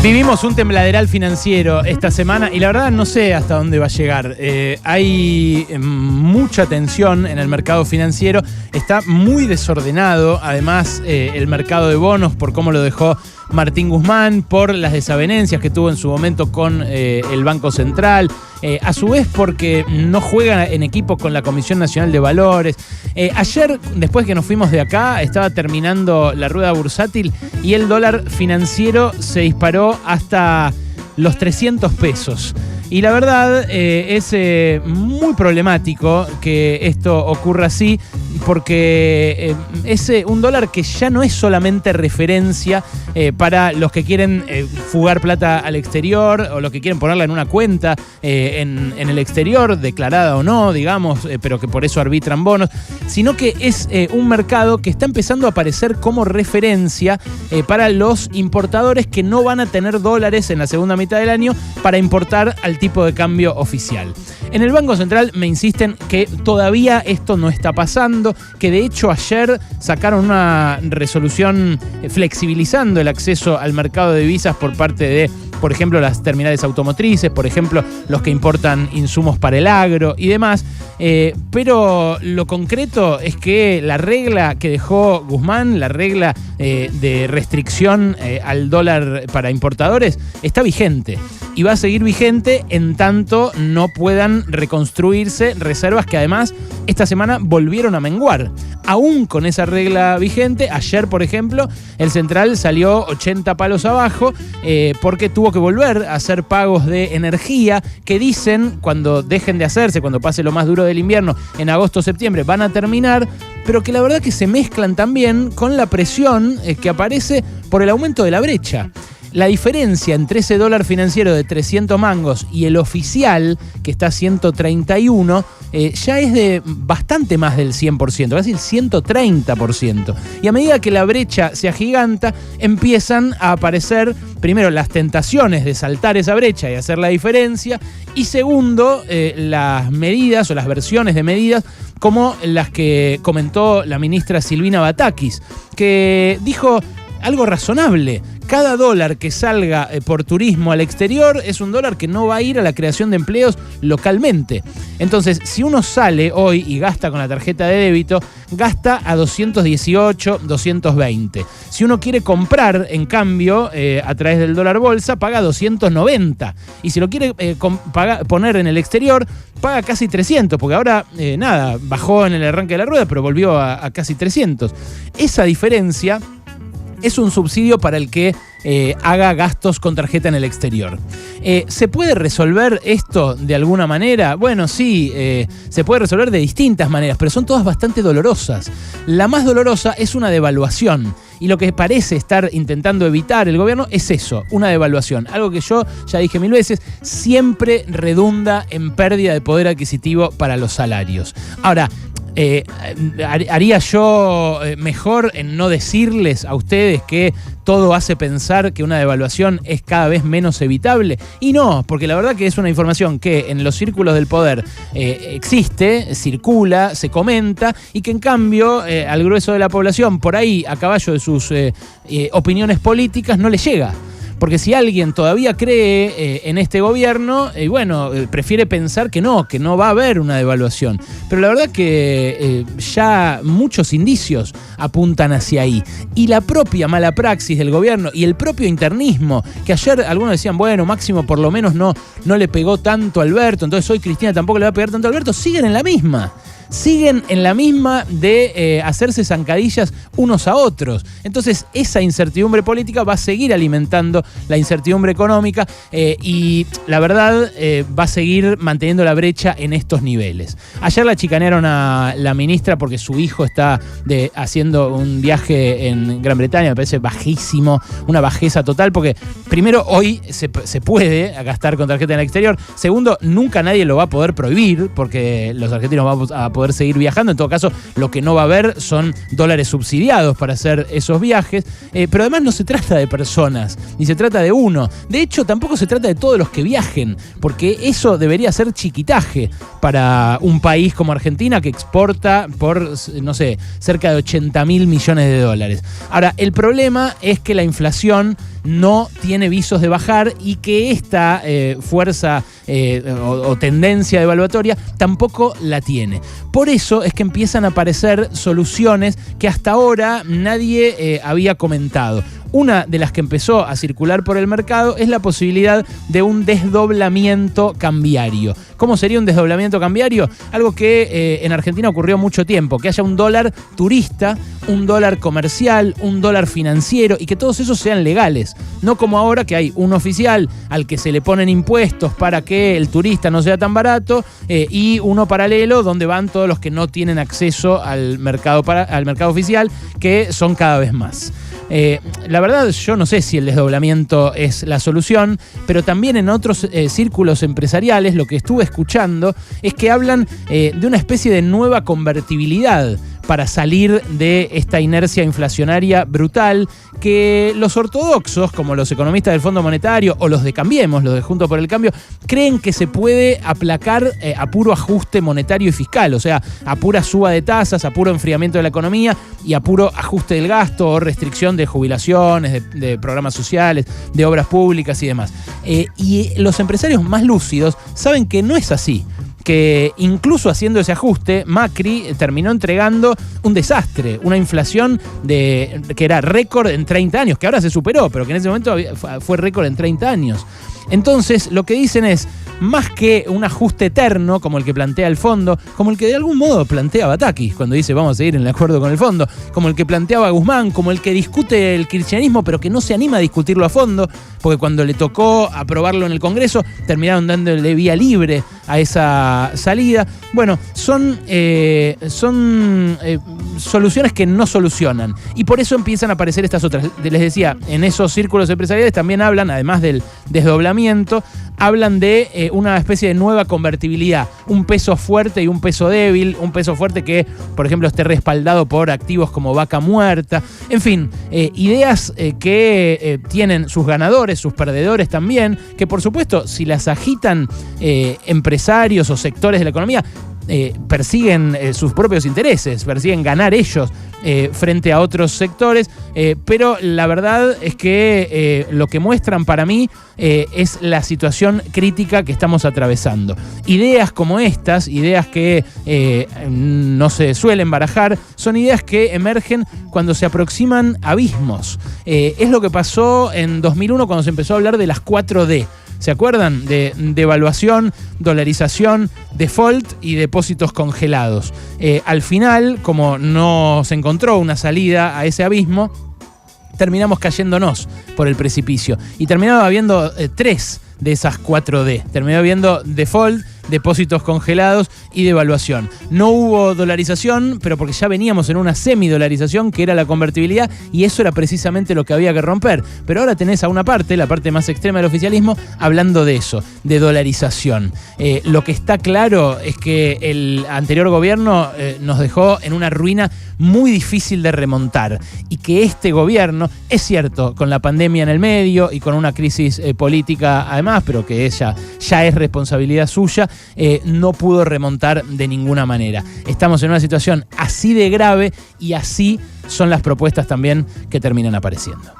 Vivimos un tembladeral financiero esta semana y la verdad no sé hasta dónde va a llegar. Hay mucha tensión en el mercado financiero, está muy desordenado, además el mercado de bonos por cómo lo dejó Martín Guzmán, por las desavenencias que tuvo en su momento con el Banco Central, a su vez porque no juega en equipo con la Comisión Nacional de Valores. Ayer, después que nos fuimos de acá, estaba terminando la rueda bursátil y el dólar financiero se disparó hasta los 300 pesos. Y la verdad es muy problemático que esto ocurra así, porque es un dólar que ya no es solamente referencia para los que quieren fugar plata al exterior o los que quieren ponerla en una cuenta en el exterior, declarada o no, digamos, pero que por eso arbitran bonos, sino que es un mercado que está empezando a aparecer como referencia para los importadores que no van a tener dólares en la segunda mitad del año para importar al tipo de cambio oficial. En el Banco Central me insisten que todavía esto no está pasando, que de hecho ayer sacaron una resolución flexibilizando el acceso al mercado de divisas por parte de, por ejemplo, las terminales automotrices, por ejemplo, los que importan insumos para el agro y demás. Pero lo concreto es que la regla que dejó Guzmán, la regla de restricción al dólar para importadores, está vigente. Y va a seguir vigente en tanto no puedan reconstruirse reservas que además esta semana volvieron a menguar. Aún con esa regla vigente, ayer, por ejemplo, el Central salió 80 palos abajo porque tuvo que volver a hacer pagos de energía que dicen, cuando dejen de hacerse, cuando pase lo más duro del invierno, en agosto o septiembre, van a terminar, pero que la verdad que se mezclan también con la presión que aparece por el aumento de la brecha. La diferencia entre ese dólar financiero de 300 mangos y el oficial, que está a 131, ya es de bastante más del 100%, casi el 130%. Y a medida que la brecha se agiganta, empiezan a aparecer, primero, las tentaciones de saltar esa brecha y hacer la diferencia, y segundo, las medidas o las versiones de medidas como las que comentó la ministra Silvina Batakis, que dijo algo razonable. Cada dólar que salga por turismo al exterior es un dólar que no va a ir a la creación de empleos localmente. Entonces, si uno sale hoy y gasta con la tarjeta de débito, gasta a 218, 220. Si uno quiere comprar, en cambio, a través del dólar bolsa, paga 290. Y si lo quiere poner en el exterior, paga casi 300, porque ahora, bajó en el arranque de la rueda, pero volvió a casi 300. Esa diferencia es un subsidio para el que haga gastos con tarjeta en el exterior. ¿Se puede resolver esto de alguna manera? Bueno, sí, se puede resolver de distintas maneras, pero son todas bastante dolorosas. La más dolorosa es una devaluación. Y lo que parece estar intentando evitar el gobierno es eso, una devaluación. Algo que yo ya dije 1000 veces, siempre redunda en pérdida de poder adquisitivo para los salarios. Ahora, ¿haría yo mejor en no decirles a ustedes que todo hace pensar que una devaluación es cada vez menos evitable? Y no, porque la verdad que es una información que en los círculos del poder existe, circula, se comenta, y que en cambio al grueso de la población, por ahí a caballo de sus opiniones políticas, no le llega. Porque si alguien todavía cree en este gobierno, prefiere pensar que no va a haber una devaluación. Pero la verdad que ya muchos indicios apuntan hacia ahí. Y la propia mala praxis del gobierno y el propio internismo, que ayer algunos decían, bueno, Máximo por lo menos no le pegó tanto a Alberto, entonces hoy Cristina tampoco le va a pegar tanto a Alberto, siguen en la misma. Siguen en la misma de hacerse zancadillas unos a otros. Entonces esa incertidumbre política va a seguir alimentando la incertidumbre económica y la verdad va a seguir manteniendo la brecha en estos niveles. Ayer la chicanearon a la ministra porque su hijo está haciendo un viaje en Gran Bretaña, me parece bajísimo, una bajeza total, porque primero hoy se puede gastar con tarjeta en el exterior, segundo, nunca nadie lo va a poder prohibir porque los argentinos vamos a poder seguir viajando. En todo caso, lo que no va a haber son dólares subsidiados para hacer esos viajes. Pero además no se trata de personas, ni se trata de uno. De hecho, tampoco se trata de todos los que viajen, porque eso debería ser chiquitaje para un país como Argentina que exporta por, no sé, cerca de 80.000 millones de dólares. Ahora, el problema es que la inflación no tiene visos de bajar y que esta fuerza o tendencia devaluatoria tampoco la tiene. Por eso es que empiezan a aparecer soluciones que hasta ahora nadie había comentado. Una de las que empezó a circular por el mercado es la posibilidad de un desdoblamiento cambiario. ¿Cómo sería un desdoblamiento cambiario? Algo que en Argentina ocurrió mucho tiempo, que haya un dólar turista, un dólar comercial, un dólar financiero y que todos esos sean legales. No como ahora que hay un oficial al que se le ponen impuestos para que el turista no sea tan barato y uno paralelo donde van todos los que no tienen acceso al mercado oficial, que son cada vez más. La verdad, yo no sé si el desdoblamiento es la solución, pero también en otros círculos empresariales lo que estuve escuchando es que hablan de una especie de nueva convertibilidad para salir de esta inercia inflacionaria brutal que los ortodoxos, como los economistas del Fondo Monetario o los de Cambiemos, los de Juntos por el Cambio, creen que se puede aplacar a puro ajuste monetario y fiscal, o sea, a pura suba de tasas, a puro enfriamiento de la economía y a puro ajuste del gasto o restricción de jubilaciones, de programas sociales, de obras públicas y demás. Y los empresarios más lúcidos saben que no es así, que incluso haciendo ese ajuste, Macri terminó entregando un desastre, una inflación que era récord en 30 años, que ahora se superó, pero que en ese momento fue récord en 30 años. Entonces, lo que dicen es, más que un ajuste eterno, como el que plantea el fondo, como el que de algún modo plantea Batakis, cuando dice vamos a seguir en el acuerdo con el fondo, como el que planteaba Guzmán, como el que discute el kirchnerismo, pero que no se anima a discutirlo a fondo, porque cuando le tocó aprobarlo en el Congreso, terminaron dándole vía libre a esa salida. Bueno, son soluciones que no solucionan. Y por eso empiezan a aparecer estas otras. Les decía, en esos círculos empresariales también hablan, además del desdoblamiento, hablan de una especie de nueva convertibilidad, un peso fuerte y un peso débil, un peso fuerte que, por ejemplo, esté respaldado por activos como vaca muerta, en fin, ideas que tienen sus ganadores, sus perdedores también, que por supuesto, si las agitan empresarios o sectores de la economía, persiguen sus propios intereses, persiguen ganar ellos frente a otros sectores, pero la verdad es que lo que muestran para mí es la situación crítica que estamos atravesando. Ideas como estas, ideas que no se suelen barajar, son ideas que emergen cuando se aproximan abismos. Es lo que pasó en 2001 cuando se empezó a hablar de las 4D. ¿Se acuerdan? De devaluación, dolarización, default y depósitos congelados. Al final, como no se encontró una salida a ese abismo, terminamos cayéndonos por el precipicio. Y terminaba habiendo 3 de esas 4D. Terminó habiendo default, depósitos congelados y devaluación. No hubo dolarización, pero porque ya veníamos en una semidolarización que era la convertibilidad y eso era precisamente lo que había que romper. Pero ahora tenés a una parte, la parte más extrema del oficialismo, hablando de eso, de dolarización. Lo que está claro es que el anterior gobierno nos dejó en una ruina muy difícil de remontar y que este gobierno, es cierto, con la pandemia en el medio y con una crisis política además, pero que ella ya es responsabilidad suya, no pudo remontar de ninguna manera. Estamos en una situación así de grave y así son las propuestas también que terminan apareciendo.